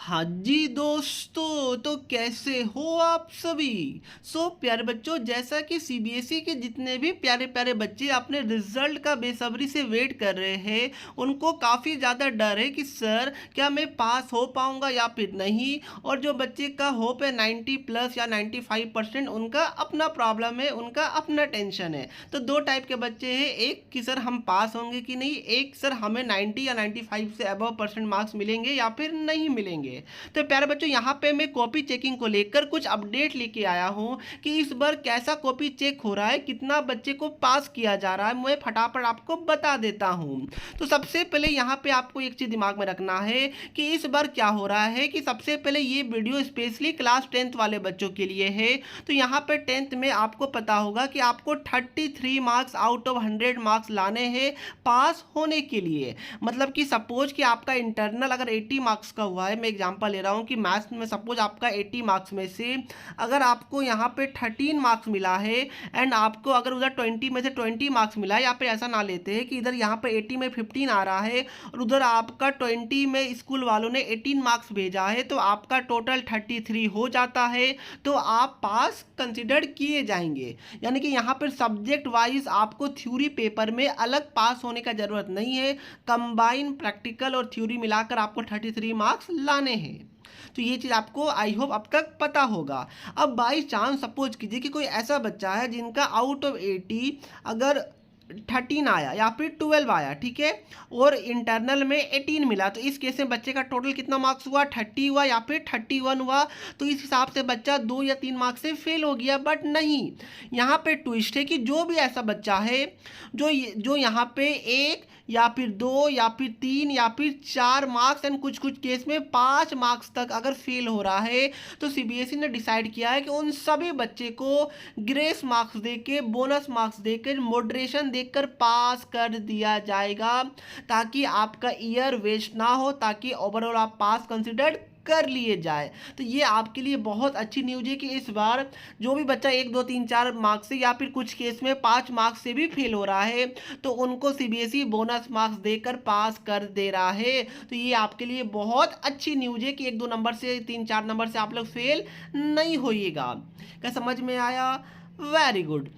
हाँ जी दोस्तों, तो कैसे हो आप सभी। प्यारे बच्चों, जैसा कि सीबीएसई के जितने भी प्यारे प्यारे बच्चे अपने रिजल्ट का बेसब्री से वेट कर रहे हैं, उनको काफ़ी ज़्यादा डर है कि सर क्या मैं पास हो पाऊंगा या फिर नहीं। और जो बच्चे का होप है 90 प्लस या 95%, उनका अपना प्रॉब्लम है, उनका अपना टेंशन है। तो दो टाइप के बच्चे हैं, एक कि सर हम पास होंगे कि नहीं, एक सर हमें 90 या 95 से अबव परसेंट मार्क्स मिलेंगे या फिर नहीं मिलेंगे। तो प्यारे बच्चों, यहाँ पे मैं कॉपी चेकिंग को लेकर कुछ अपडेट लेके आया हूँ कि इस बार कैसा कॉपी चेक हो रहा है, कितना बच्चे को पास किया जा रहा है, मैं फटाफट आपको बता देता हूँ। तो सबसे पहले यहाँ पे आपको एक चीज़ दिमाग में रखना है कि इस बार क्या हो रहा है कि सबसे पहले ये वीडियो स्पेशली क्लास 10th वाले बच्चों के लिए है। तो यहाँ पे 10th में आपको पता होगा कि आपको 33 मार्क्स आउट ऑफ 100 मार्क्स लाने हैं पास होने के लिए। मतलब कि सपोज कि आपका इंटरनल अगर 80 मार्क्स का हुआ है, मैं एग्जांपल ले रहा हूँ कि मैथ्स में सपोज आपका 80 मार्क्स में से अगर आपको यहाँ पे 13 मार्क्स मिला है एंड आपको अगर उधर 20 में से 20 मार्क्स मिला है, या फिर ऐसा ना लेते हैं कि इधर यहाँ पे 80 में 15 आ रहा है और उधर आपका 20 में स्कूल वालों ने 18 मार्क्स भेजा है, तो आपका टोटल 33 हो जाता है, तो आप पास कंसिडर किए जाएंगे। यानी कि यहाँ पर सब्जेक्ट वाइज आपको थ्योरी पेपर में अलग पास होने का जरूरत नहीं है, कंबाइन प्रैक्टिकल और थ्योरी मिलाकर आपको 33 मार्क्स लाने हैं। तो ये चीज़ आपको आई होप अब तक पता होगा। अब बाई चांस सपोज कीजिए कि कोई ऐसा बच्चा है जिनका आउट ऑफ 80 अगर 13 आया या फिर 12 आया, ठीक है, और इंटरनल में 18 मिला, तो इस केस में बच्चे का टोटल कितना मार्क्स हुआ, 30 हुआ या फिर 31 हुआ। तो इस हिसाब से बच्चा 2 या 3 मार्क्स से फेल हो गया। बट नहीं, यहाँ पे ट्विस्ट है कि जो भी ऐसा बच्चा है जो यहाँ पे 1 या फिर 2 या फिर 3 या फिर 4 मार्क्स एंड कुछ कुछ केस में 5 मार्क्स तक अगर फेल हो रहा है, तो सीबीएसई ने डिसाइड किया है कि उन सभी बच्चे को ग्रेस मार्क्स देके, बोनस मार्क्स देकर, मॉडरेशन देकर पास कर दिया जाएगा, ताकि आपका ईयर वेस्ट ना हो, ताकि ओवरऑल आप पास कंसिडर कर लिए जाए। तो ये आपके लिए बहुत अच्छी न्यूज़ है कि इस बार जो भी बच्चा 1 2 3 4 मार्क्स से या फिर कुछ केस में 5 मार्क्स से भी फेल हो रहा है, तो उनको सीबीएसई बोनस मार्क्स देकर पास कर दे रहा है। तो ये आपके लिए बहुत अच्छी न्यूज़ है कि 1 2 नंबर से 3 4 नंबर से आप लोग फेल नहीं होइएगा। क्या समझ में आया? Very good.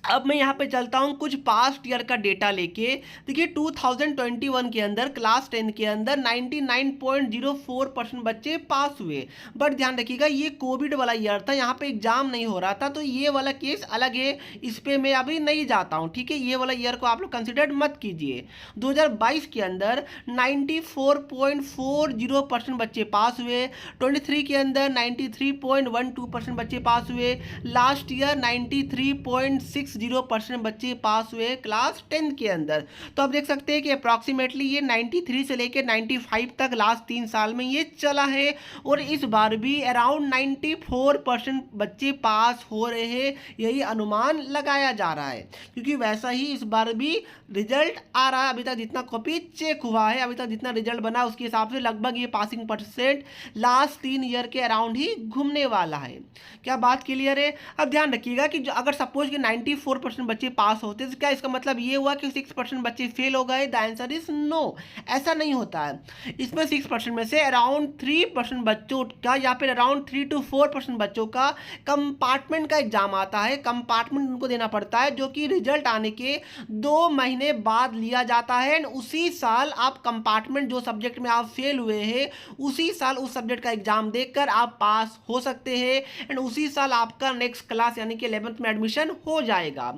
अब मैं यहाँ पे चलता हूँ कुछ पास्ट ईयर का डेटा लेके। देखिए 2021 के अंदर क्लास 10 के अंदर 99.04% बच्चे पास हुए। बट ध्यान रखिएगा, ये कोविड वाला ईयर था, यहाँ पे एग्जाम नहीं हो रहा था, तो ये वाला केस अलग है, इस पर मैं अभी नहीं जाता हूँ, ठीक है। ये वाला ईयर को आप लोग कंसिडर मत कीजिए। 2022 के अंदर 94.40% बच्चे पास हुए। 23 के अंदर 93.12% बच्चे पास हुए। लास्ट ईयर 93.60% बच्चे पास हुए क्लास 10 के अंदर। तो आप देख सकते हैं कि अप्रॉक्सीमेटली ये 93 से लेकर 95 तक लास्ट 3 साल में ये चला है, और इस बार भी अराउंड 94% बच्चे पास हो रहे हैं, यही अनुमान लगाया जा रहा है। क्योंकि वैसा ही इस बार भी रिजल्ट आ रहा है, अभी तक जितना कॉपी चेक हुआ है, अभी तक जितना रिजल्ट बना उसके हिसाब से लगभग ये पासिंग परसेंट लास्ट 3 ईयर के अराउंड ही घूमने वाला है। क्या बात क्लियर है? अब ध्यान रखिएगा कि अगर सपोज कि 94% बच्चे पास होते तो क्या इसका मतलब ये हुआ कि 6% बच्चे फेल हो गए? द आंसर इज नो, ऐसा नहीं होता है। इसमें 6% में से अराउंड 3% बच्चों का या फिर अराउंड 3 to 4% बच्चों का कंपार्टमेंट का एग्जाम आता है। कंपार्टमेंट उनको देना पड़ता है, जो कि रिजल्ट आने के 2 महीने बाद लिया जाता है, एंड उसी साल आप कंपार्टमेंट जो सब्जेक्ट में आप फेल हुए हैं, उसी साल उस सब्जेक्ट का एग्जाम देकर आप पास हो सकते हैं, एंड उसी साल आपका नेक्स्ट क्लास यानी कि 11th में एडमिशन हो जाएगा।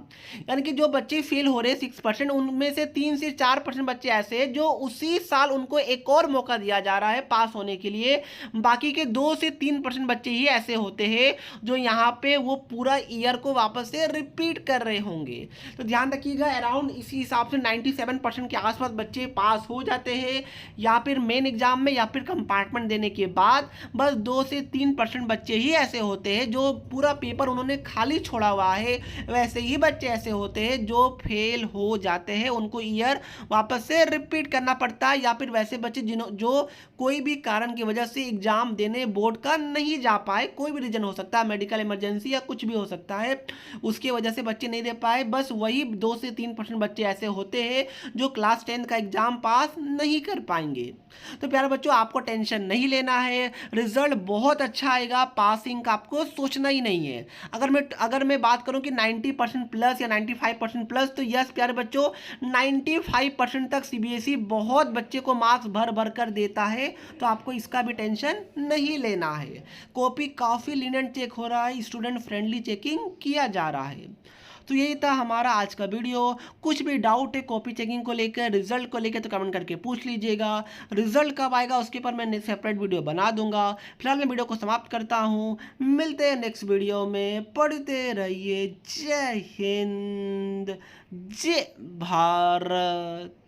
यानी कि जो बच्चे फेल हो रहे हैं 6%, उनमें से 3 से 4% बच्चे ऐसे हैं जो उसी साल उनको एक और मौका दिया जा रहा है पास होने के लिए। बाकी के 2 से 3% बच्चे ही ऐसे होते हैं जो यहाँ पे वो पूरा ईयर को वापस से रिपीट कर रहे होंगे। तो ध्यान रखिएगा, अराउंड इसी हिसाब से 97% के आसपास बच्चे पास हो जाते हैं, या फिर मेन एग्जाम में या फिर कंपार्टमेंट देने के बाद बस 2 से 3% बच्चे ही ऐसे होते हैं जो पूरा पेपर उन्होंने खाली छोड़ा हुआ है, वैसे ऐसे ही बच्चे ऐसे होते हैं जो फेल हो जाते हैं, उनको ईयर वापस से रिपीट करना पड़ता है, या फिर वैसे बच्चे जो कोई भी कारण की वजह से एग्जाम देने बोर्ड का नहीं जा पाए, कोई भी रीजन हो सकता है, मेडिकल इमरजेंसी या कुछ भी हो सकता है, उसकी वजह से बच्चे नहीं दे पाए, बस वही 2 से 3% बच्चे ऐसे होते हैं जो क्लास 10 का एग्जाम पास नहीं कर पाएंगे। तो प्यारे बच्चों, आपको टेंशन नहीं लेना है, रिजल्ट बहुत अच्छा आएगा, पासिंग का आपको सोचना ही नहीं है। अगर मैं बात करूं कि 90% प्लस या 95% प्लस, तो यस प्यारे बच्चों, 95% तक सीबीएसई बहुत बच्चे को मार्क्स भर भर कर देता है, तो आपको इसका भी टेंशन नहीं लेना है। कॉपी काफ़ी लीनियंट चेक हो रहा है, स्टूडेंट फ्रेंडली चेकिंग किया जा रहा है। तो यही था हमारा आज का वीडियो। कुछ भी डाउट है कॉपी चेकिंग को लेकर, रिजल्ट को लेकर, तो कमेंट करके पूछ लीजिएगा। रिजल्ट कब आएगा उसके ऊपर मैं सेपरेट वीडियो बना दूंगा। फिलहाल मैं वीडियो को समाप्त करता हूँ, मिलते हैं नेक्स्ट वीडियो में। पढ़ते रहिए। जय हिंद, जय भारत।